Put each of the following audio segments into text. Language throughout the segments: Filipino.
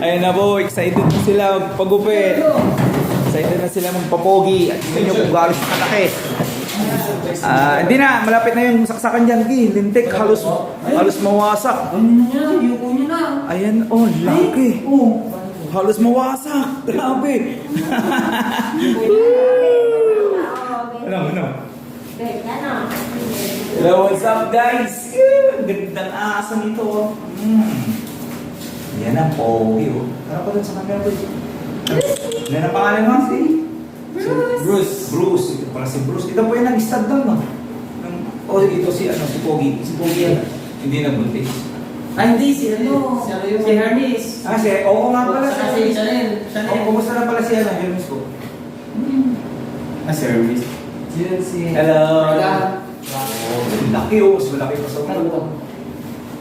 Ayan na po, excited na sila magpagupit. Excited na sila magpapogi. At tingnan nyo kung gaano siya kalaki. Hindi na, malapit na yung saksakan dyan. Lintik, halos mawasak. Ayan, oh, laki. Halos mawasak. Grabe. Ano? Hello, what's up guys? Gandang asa nito. Yan ang pogi oh. Ano pa dun sa camera boy? Yan ang pangalan mo? Bruce. Ito pala si Bruce. Ito po yung nag-stud doon no? Oh, ito si Pogi. Si Pogi yan. Hindi nabuntis. Hindi, si Hermes. Oo nga pala. Si Chanel. Kumusta na pala si Hermes ko? Si Hermes. Hello. Laki oh. Mas malaki pa sa ulo.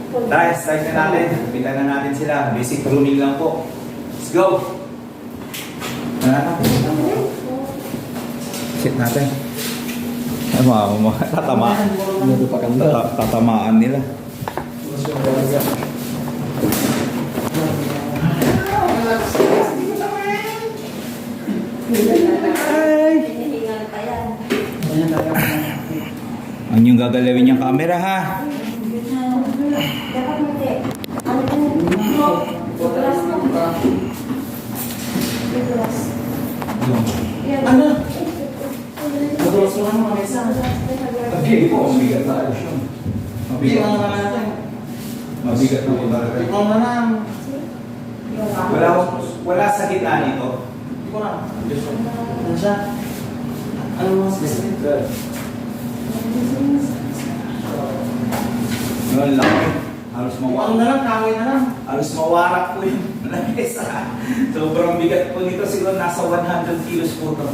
Tara, start na natin. Pitan na natin sila. Basic grooming lang po. Let's go! Sit natin. Tatamaan nila. Ang yung gagalawin niyang camera ha. Ano? Madulas mo lang mga isa. Okay po, mabigat na siya. Mabigat na po talaga. Ikaw na lang. Wala sa gitna nito. Ikaw na. Ano siya? Ano mo specific? Ngayon lang. Halos Ano na lang, kawin na lang. Halos mawarak po yung lamesa. Sobrang bigat po nito. Siguro nasa 100 kilos po ito.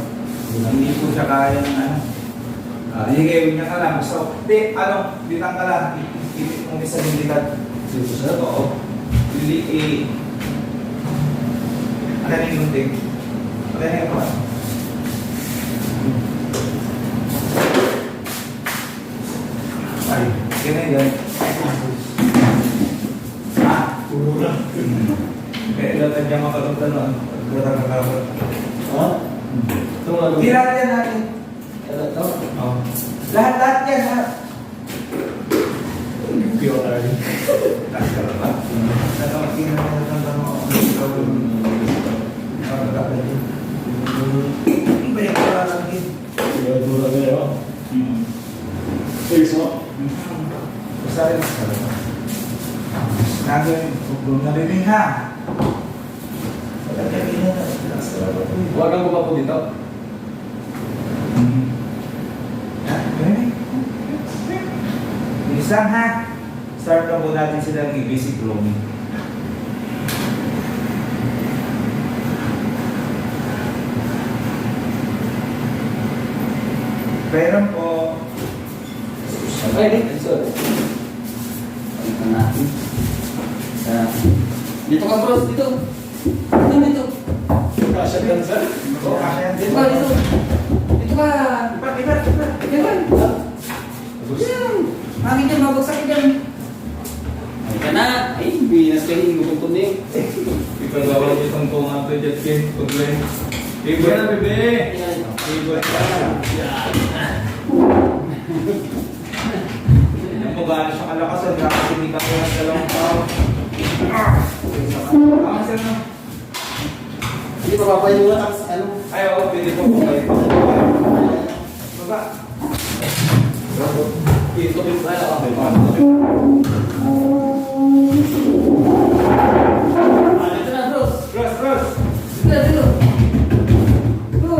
Hindi po siya kaya ng ano. Hindi kayo niya ka lang. So, bitang ka lang. Ipit mong isa yung bigat. Sa ito, ano na yung munting? Ano na yung pa? Ay, ganyan yan. Puro lang. Ilan dyan makalungtan nun? Pagkakakabot. Ha? Ito nga doon. Tira yan natin. Ito? Oh. Lahat yan ha. Pure tayo. Lahat ka lang ba? Natawakin na natin mo. Bayan ka lang din. Puro lang yun. Serious mo? Basta rin sa kalama. Nagawin, huwag na rin ha. Huwag kang gumapo dito. Isang ha. Start na po natin silang i-basic grooming. Pero po, Okay, sorry. Palitan natin. Dito ka bros, dito. Dito. Kasya ka sir. ito kasi yan Dito din. ka, dito. Dito ka. Ibat. Dito ka. Yan. Hangin dyan, mabagsak dyan. Ay ka na. Ay, binas ka hindi mo kung tunig. Ipagawa niyo itong kung ato dyan, Ken. Pag-len. Ibat na, bebe. Ibat ka. Yan mo, gano'n siya kalakasan. Kasi hindi ka kaya sa dalawang tao. Sir, no? Hindi pa papayin mo lang sa ano. Ay, oo, pwede po po kayo. Baba. Dito, dito. Ay, okay. Dito na, bros. Cross. Dito, dito. Dito.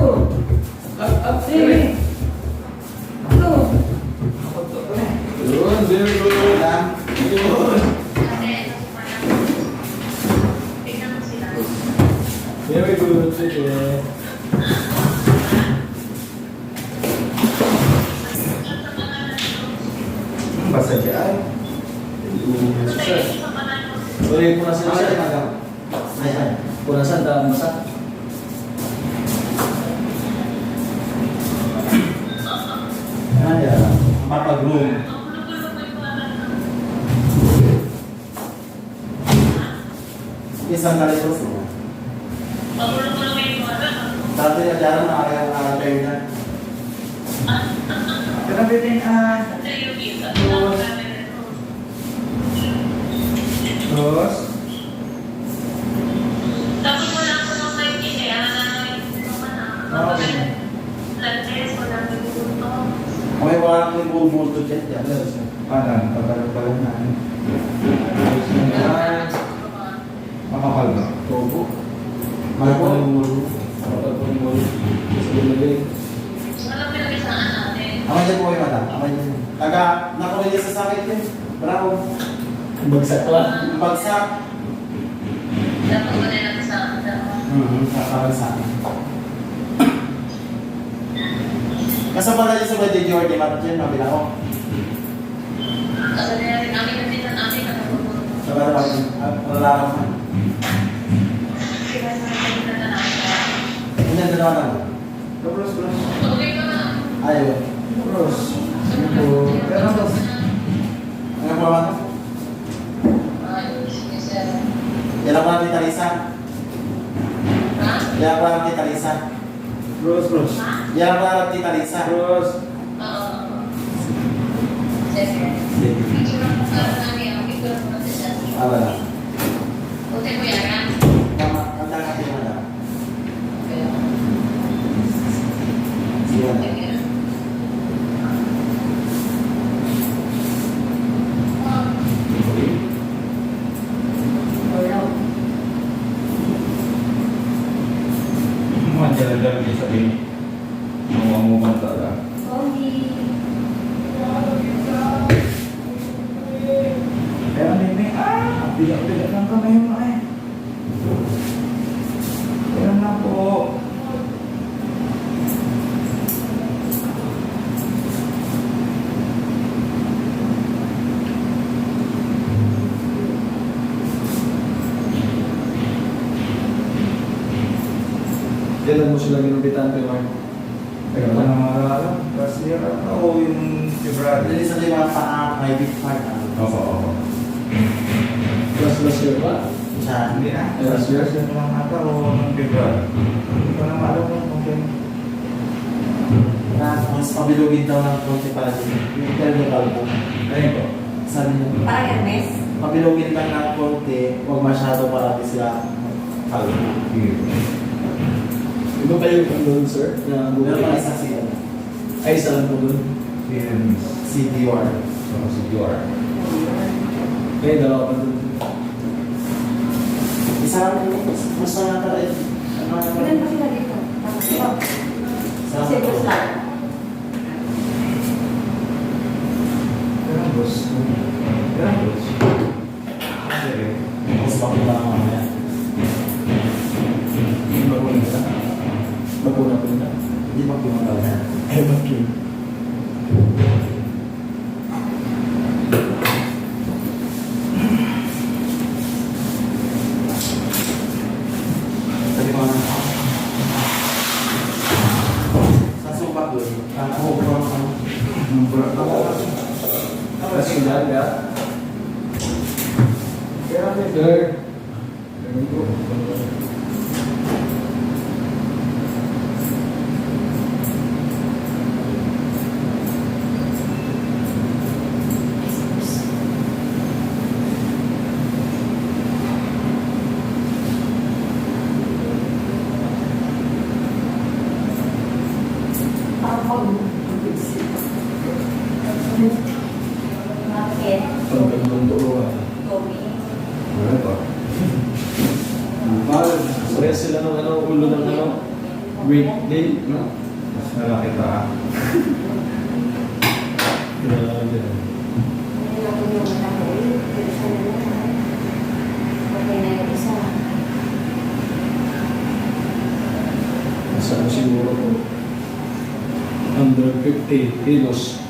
Up, sige. Dito. Yun, very good. Yun. Very good. Sige. Basta dyan. Sorry, punasan siya. Punasan, dahil masak. Ano mapag-room. Isang kalitos mo. Dati na dyan, nakakaya na. Grabe din Terus? Tapos wala ko nang may kaya May wala kang bubulto dyan. Parang, pagkalag na. Makapal ba? Opo. Malapot. Amay dyan po kayo, madam. Amay dyan. Taga, nakuha sa sakit yun. Bravo. Bagsak lang. Bagsak. Kakabagsak. Kasama na dyan sa Badi Jordi, Martin, mabila ko. Sabar ba? Lalakad mo. Hindi na naman ako. Terus. Ayaw. Terus. Terus. Ano po naman? Ilang ko lang kita Lisa. Ilang ko lang kita Lisa. Terus. Ilang ko lang kita Lisa. Terus. Apa lah? Nama kata kata mana? Siapa? Mau jalan-jalan di sini. Mau mantap lah. Ayan, Nene. Tidak lang kamay mo eh. Ayan na po. Kailan mo sila ginubitan, Mark? Teka pa na maalala. Kasi ako yung February. Jadi sa mga paa may big part. Opo. Last year ba? Sa Hindi na. Last year? Kasi lang ata o ng February. Hindi ko na maalala kung kailan. na mas pabilugin daw ng konti para din. Yung technical po. Ayun po. Sabi niya, Parang Hermes? pabilugin lang ng konti, huwag masyado para di sila kalma. Iba kayo kung doon, sir? Na Meron pa isa sila. Ay, isa lang po doon. Si Dior. So, si Dior. Kaya dalawa pa doon. Isa lang yun. Mas na pala yun. Ano na pala? Ilan ba sila dito? Ito. Isa Si lang. Guslan. Pero boss. Pero boss. Sige. Mas bakit lang mamaya. Bakuna na. Bakuna po na. Hindi ba kumagawa na? Eh, bakit? Sabi ko na. Sa sumpah doon. Ako, Tapos yung daga. Kaya may sir. Ganun po. Bakit? Pagkakang turuan. Tommy. Ano po? Mahal. Parehas sila ng ulo ng weekday, no? Mas malaki pa. Grabe. Okay na yung isa. Saan siguro po? Under 50 kilos.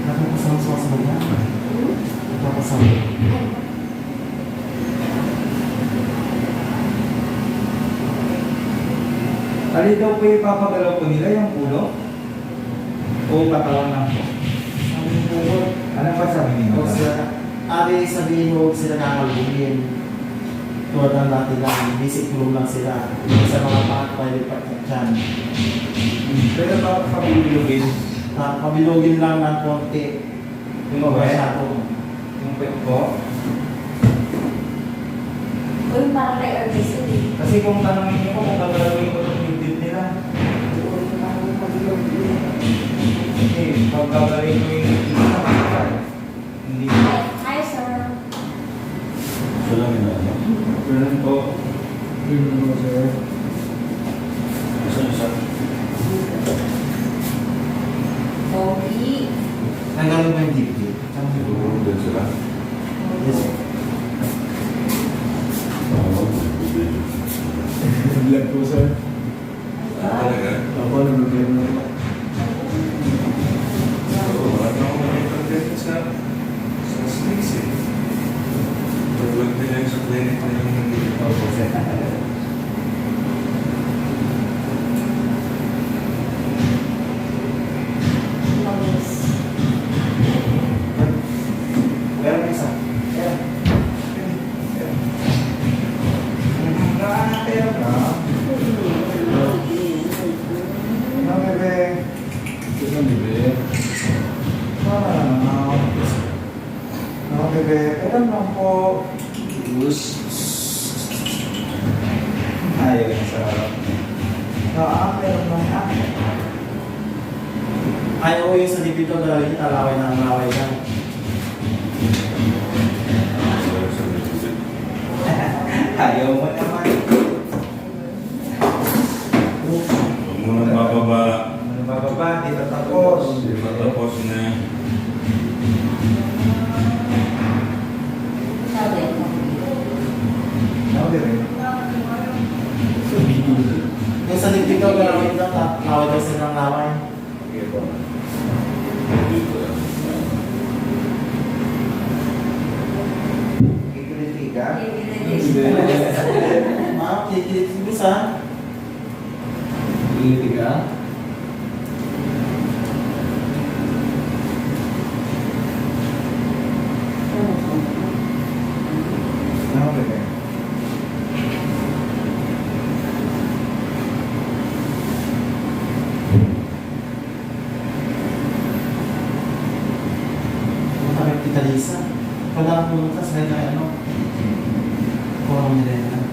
Nakakasama sa mga. Nakakasama. Alin daw po ipapagalaw po nila yung ulo? O katawan lang po? Ano pa sabi niyo? Huwag sila, ari sabihin mo, huwag sila nakaluhin. Tulad ng dati lang, basic room lang sila. Sa mga private part ng tiyan. Pero ba pagbilugin? Pabilogin lang ng konti. Yung pwet? Masyado. Yung pwet po? Uy, parang kay Ernesto eh. Kasi kung tanongin niyo ko kung gagalawin ko itong bibig nila. Uy, parang pagilog. Kasi pag gagalawin ko yung bibig nila, hindi. Hi, sir. Ito lang yun. Ganun po. Yun mo, sir. Saan isa? Pogi. Nanggalog mo yung dibdib. Doon sila. Yes. Vlog po, sir. Talaga? Ako, nag-vlog na po. Oo, wala na ako makita dito sa snakes eh. Pag-vlog nila yung sa clinic na yung nandito. Opo, sir. Longis. Meron may isa. Meron. Meron na. No, bebe. Ito sa bibig. No, bebe. Meron lang po. Tapos, Ayaw yung sa harap. No, meron lang. Ayaw ko yung sa dibdib ko gawin, alaway na ang alaway na. Ayaw mo naman. Huwag mo nang bababa. Ano bababa? Di ba tapos? Di ba tapos na? Sabi mo. No, bebe. Yung sa dibdib ko gawin lang, laway daw sila ng laway. Sige po. Dito. Kikiliti ka? Ma'am, kikilit ko sa Lili ka. No, bebe. kami kita Lisa. Pag lang pumunta sa kanya, ano, kurang nila yan.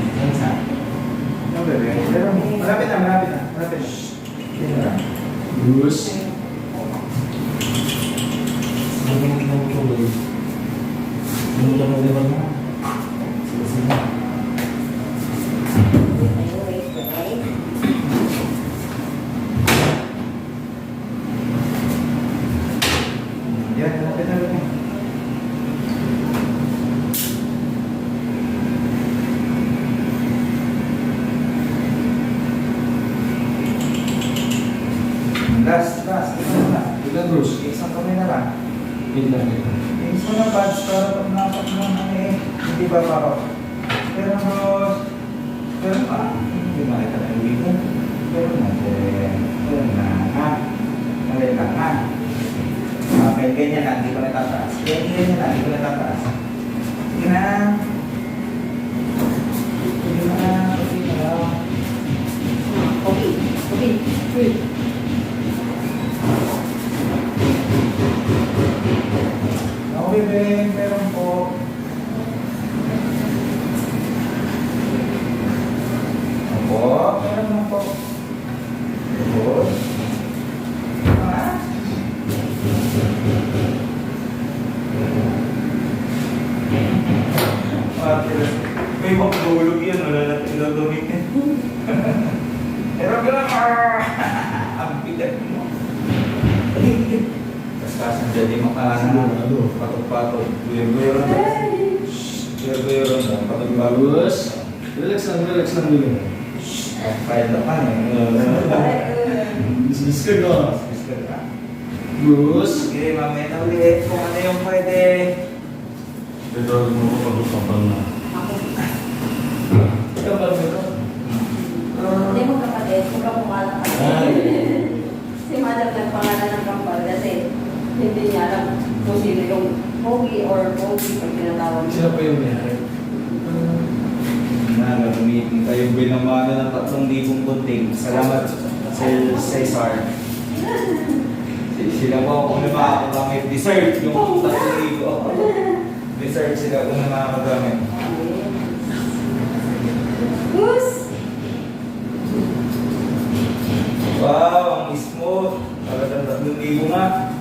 Saan sa? No, bebe. Pero malapit na, malapit na. Malapit na. Yan na lang. Bruce. Sabi mo kinutuloy. Kinutuloy mo diba mo? Sige, sige. Yan, malapit na lang. Last. Ito na. Ilan, Bruce? Isang kami na lang. Ilan ito? Yung sa mga pads para pag nakap mo hindi ba para? Pero Ross, pero hindi makita na yung dito. Pero na, Mali lang, ha? Okay, ganyan lang, hindi ko natataas. Ganyan lang, hindi ko natataas. Sige na. Sige na. Pogi. Pogi. Pogi. Okay, Ben, meron po. Opo, meron lang po. Opo. Ah. May magdulog yan, wala natin gagamitin. Meron ka lang, ang bigat mo. Tapos jadi makanan, patok-patok, buyur-buyuran na. Buyur-buyuran na, patok-patok. Bruce. Relax lang dulu. Kaya naman Bisnis ka ka. eh. Bruce. Sige, mamaya na ulit kung ano yung pwede. Ito mo ko pag-usapan na. Ako Kapal mo ito. Hindi mo kapatid, magkamukha lang kami. Si Madam nagpangalan ng kampal kasi hindi niya alam kung sino yung Pogi or Pogi pag tinatawag niya. Sino pa yung mayari? Nag-meeting tayo binamana ng 3,000 bunting. Salamat Sir Cesar. Sila po kung na makakagamit. Dessert yung 3,000. Dessert sila kung na makakagamit. Gus! Wow, ang smooth. Talagang 3,000 nga.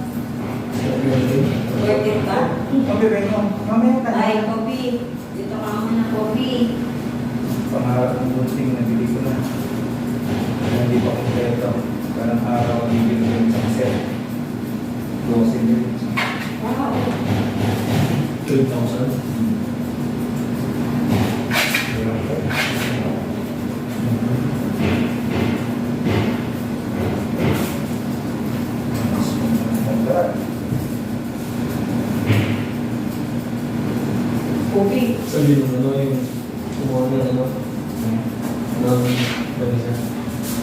Worth it ka? Mabibig mo. Mamaya ka Ay, na. Pogi. Dito ka muna, Pogi. Pangarap ng bunting, nabili ko na. Hindi pa kompleto. Parang araw, bibili ko yung sunset. Closing yun. Wow. 3,000. Pogi. Sabi mo ano yung kumuha ng ano? Ng banisa.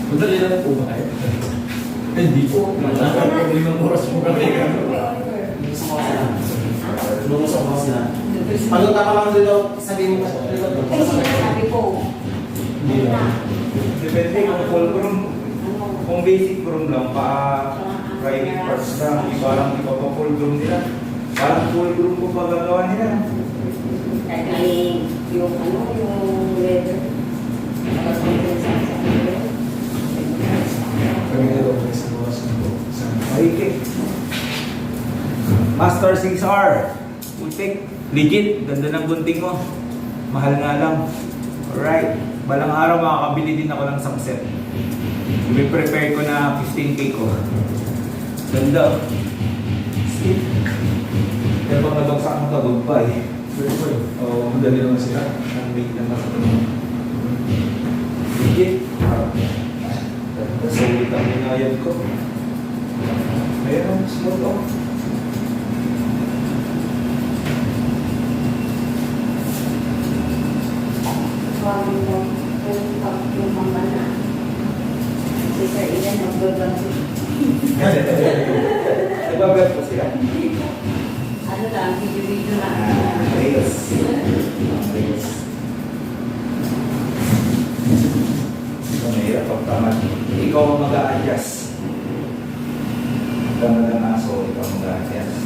Madali lang po ba kayo? Eh, hindi po. Malaki ng oras mo kami. Lumusok ko sila. Lumusok ko sila. Pagod ka lang dito, sabihin mo ka. Ay, sinasabi ko. Hindi lang. Depende kung full room. Ano? Kung basic room lang, pa private parts lang. Iba lang, iba pa full room nila. Parang full room ko pa gagawa nila. Kaya yung ano, yung leather. Tapos may pinagsasabi. Kami na daw sa mga sundo. Mahigit. Master 6R. Putik. Legit. Ganda ng gunting mo. Mahal nga lang. Alright. Balang araw makakabili din ako ng isang set. I-prepare ko na 15K ko. Ganda. Skip. Kaya pag nabagsak mo ka, goodbye. Oo, madali lang sila. Ang big na makatulong. Legit. Sulit ang inayad ko. Mayroon, smooth off. Sabi mo, yung mama na. Si Sir Ilan, nag-vlog Nagbablog po sila. Ano lang, video-video na. Reels. Reels. Ito mahirap pagtamad. Ikaw ang mag-a-adjust. Tamad ang aso, ikaw ang mag-a-adjust.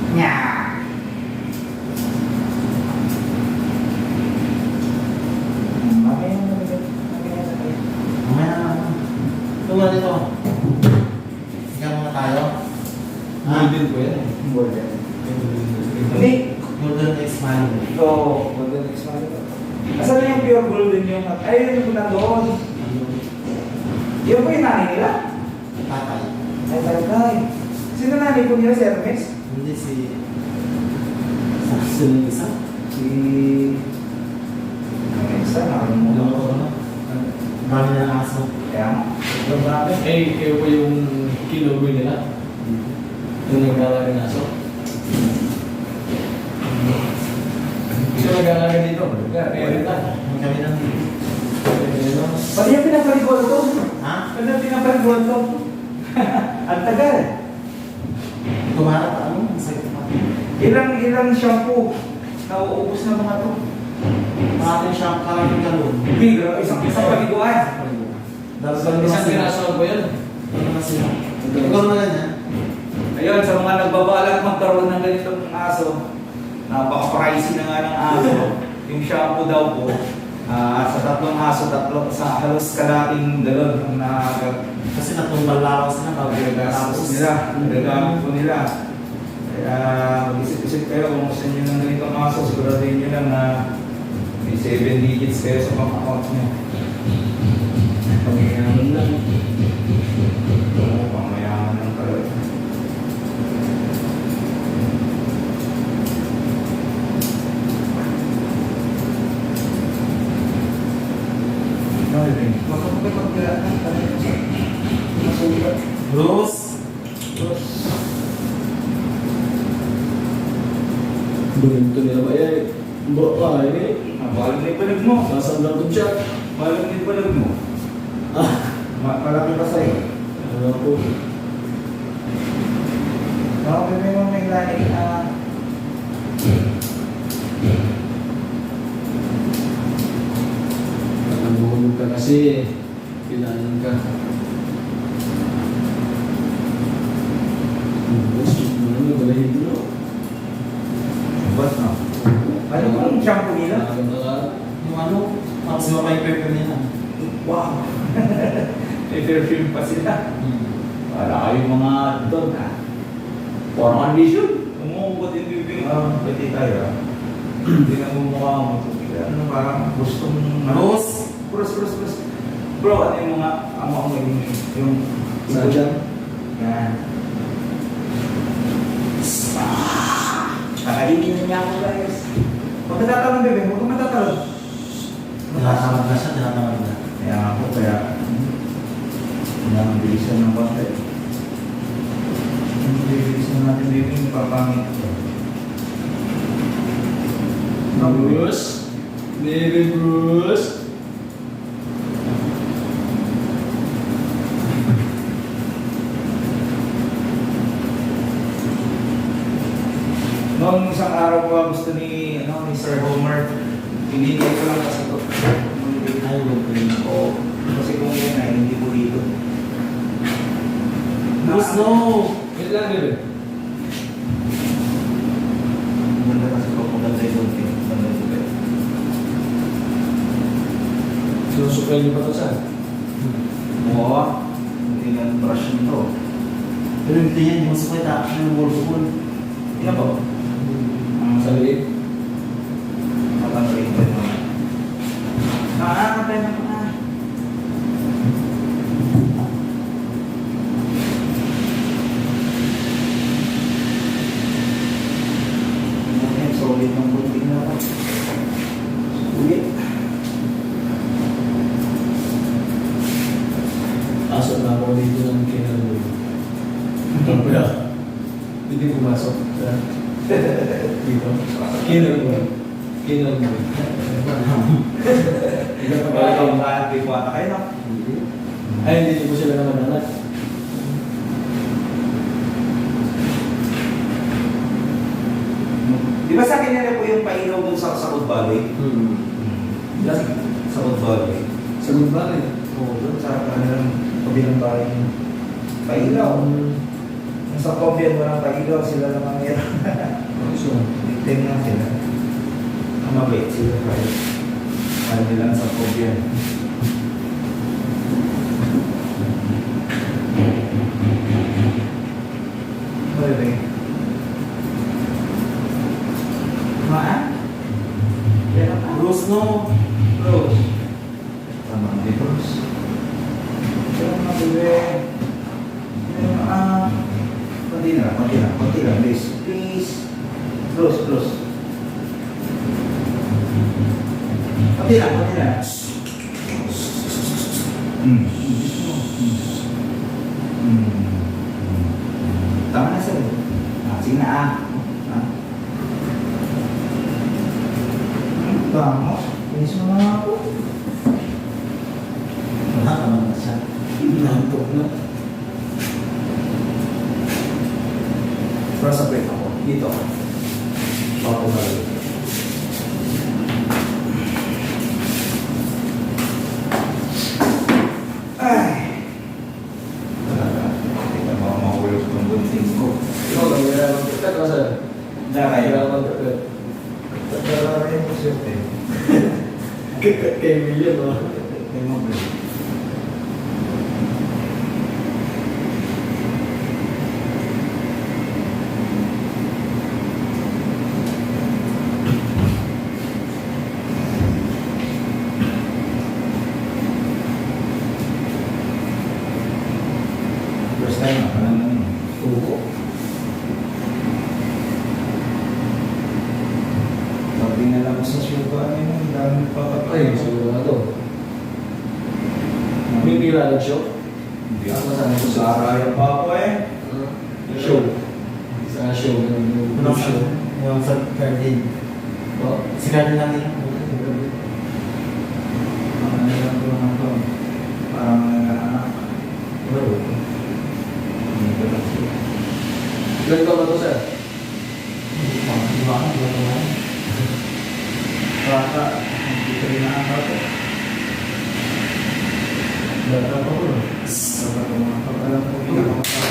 Nya. Mamaya na. Mamaya na. Tuwa dito. Higa muna tayo. Golden po yan. Golden. Hindi. Golden X Money. Ito, golden expiry. Asan na yung pure golden yung... Ay, yung punta doon. Yung po yung nanay nila? Tatay. Ay, talaga. Sino nanay po nila, si Hermes? Hindi si... Sino yung isa? Si... Hermes, naroon mo. Alam ko ano? Marami na aso. Kaya nga. Yung grabe. Eh, kayo po yung kinuwi nila. Yung nag-aalaga ng aso. Sino nag-aalaga dito? Kaya rin ka. Kami lang. Pati yung pinapaligol to. Ha? Pati yung pinapaligol to. Ang tagal. Tumarap pa ano? Ang sakit pa. Ilang shampoo na uubos na mga to. Maraming siya karaming galon. Big, isang paliguan. Dalagang Isang piraso po yan. Ano na sila? Ikaw na ganyan. Ayun, sa mga nagbabalak magkaroon ng ganitong aso, napaka-pricey na nga ng aso. Yung shampoo daw po, sa 3 aso, sa halos kalating galon ang Kasi natumbal lawas na bago nagagastos nila, nagagamit po nila. Kaya mag-isip-isip kayo kung gusto nyo ng ganitong aso, siguraduhin nyo lang na may 7 digits kayo sa bank account nyo. Pangyayaman lang. Oo, pangmayaman ng talaga. Makapagpagkiraan talaga. Masulat. Bruce. Buminto nila ba yan? Baka ini. Balang na yung palag mo. Masandang ko siya. Balang na yung palag mo. Malaki pa sa'yo. Ano po? Okay, may mga may lani. Nakamuhulog ka kasi. Kailangan ka. Bus, ano ba yung dito? Bas na. Ano kung shampoo nila? Yung ano, ang sila kay Pepe nila. Wow! May perfume pa sila. Para kayong mga doon ha. Parang condition. Umuugot yung bibig. Pwede tayo. Hindi na mumukha mo. Ano parang gustong... Bruce. Bruce. Bro, ano yung mga... Ang yung... Sadya? Yan. Kakainin na niya ako guys. Huwag ka tatalon bebe. Huwag ka matatalon. Tinatamad na siya, tinatamad na. Kaya ako kaya... Kailangan bilisan ng konti. Bilisan natin bebe. Papangit ko. Bruce? Baby Bruce? Noong isang araw ko gusto ni Sir Homer, hindi ko lang kasi ito. Ay, okay. O, kasi kung yan ay hindi ko dito. Bruce, no! Wait lang, baby. Maganda kasi ko maganda yung konti. Maganda yung konti. Sinusukay niyo pa ito saan? Oo. Hindi nga brush nito. Pero hindi yan, yung masukay ta, yung wall. Yan ba? Sa liit? Matanggalin ko yun. Nakakatay na pa. Solid ng bunting na ako. Sulit. Asok na ako dito ng kinalo. Wala. Hindi pumasok. Dito. Kinalo. Kinalo. Hindi ka ba ikaw makakabig ko ata kayo, no? Ay, hindi ko sila naman anak. Di ba sa akin nila po yung pailaw dun sa Good Valley? Sa Good Valley. Sagot ba rin? Oo, dun sa kanilang kabilang bahay. Pailaw. Yung sa Cobian, walang pailaw, sila lang ang meron. So, Victim lang sila. Ang mabait sila kahit kahit nilang sa Cobian. Pwede. Maan? Meron ka? Bruce, no! Bruce. Tama, hindi Bruce. Meron ka, bebe. Meron ka. Konti lang, please. Please. Bruce. Konti lang. Tama na sir. Sige na Tama. Finish mo na ako. Nakatamad na siya. nantok na. Para sa plate ako. Dito. Papunalo. Ay. Talaga. Hindi ka mahulog ng bunting ko. Ikaw lang, wala lang kita ka sa... Dahil. Wala lang kita. Talaga rin po siya. Kay William, no? May mga break. First time, parang ano. Oo. Sabi na lang sa show ko, ano yun, ang dami pa Ay, siguro na to. May kilala siya? Hindi ako sa araya pa ako eh. Show. Sa show. Yung show. Yung sa Cardin. Oh. Si Cardin lang nila. Ano lang ito naman ito? Parang anak. Ano? Ilan ka ba ito, sir? Di ba? Di ba naman? Baka, hindi ko rin nakakata. Bata pa ko. Alam ko, pinakakata.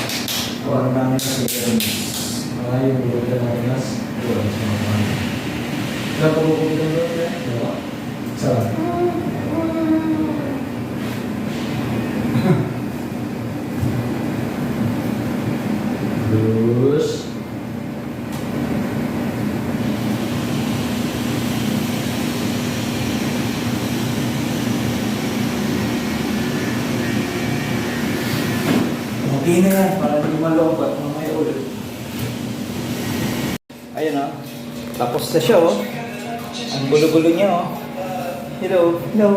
Parang dami kasi ganun. Yung buwan na inas. Wala sa mga paano. Ilan pa ko dito ba? Diba? Saan? Terus Okay na yan, para hindi malompat mamaya ulit. Ayun o. Tapos na siya o. Ang gulo-gulo niya o. Hello, hello.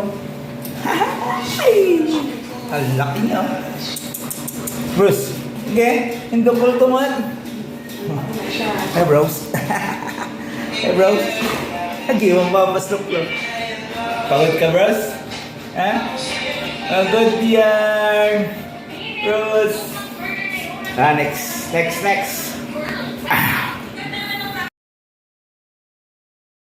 Ay! Ang laki niya o. Bruce, okay? Hindi ko ito man. Hey bros. Hey bros. Lagi mo mapaslok ko. Pagod ka bros? Ha? Pagod yan. Bros. Ah, next.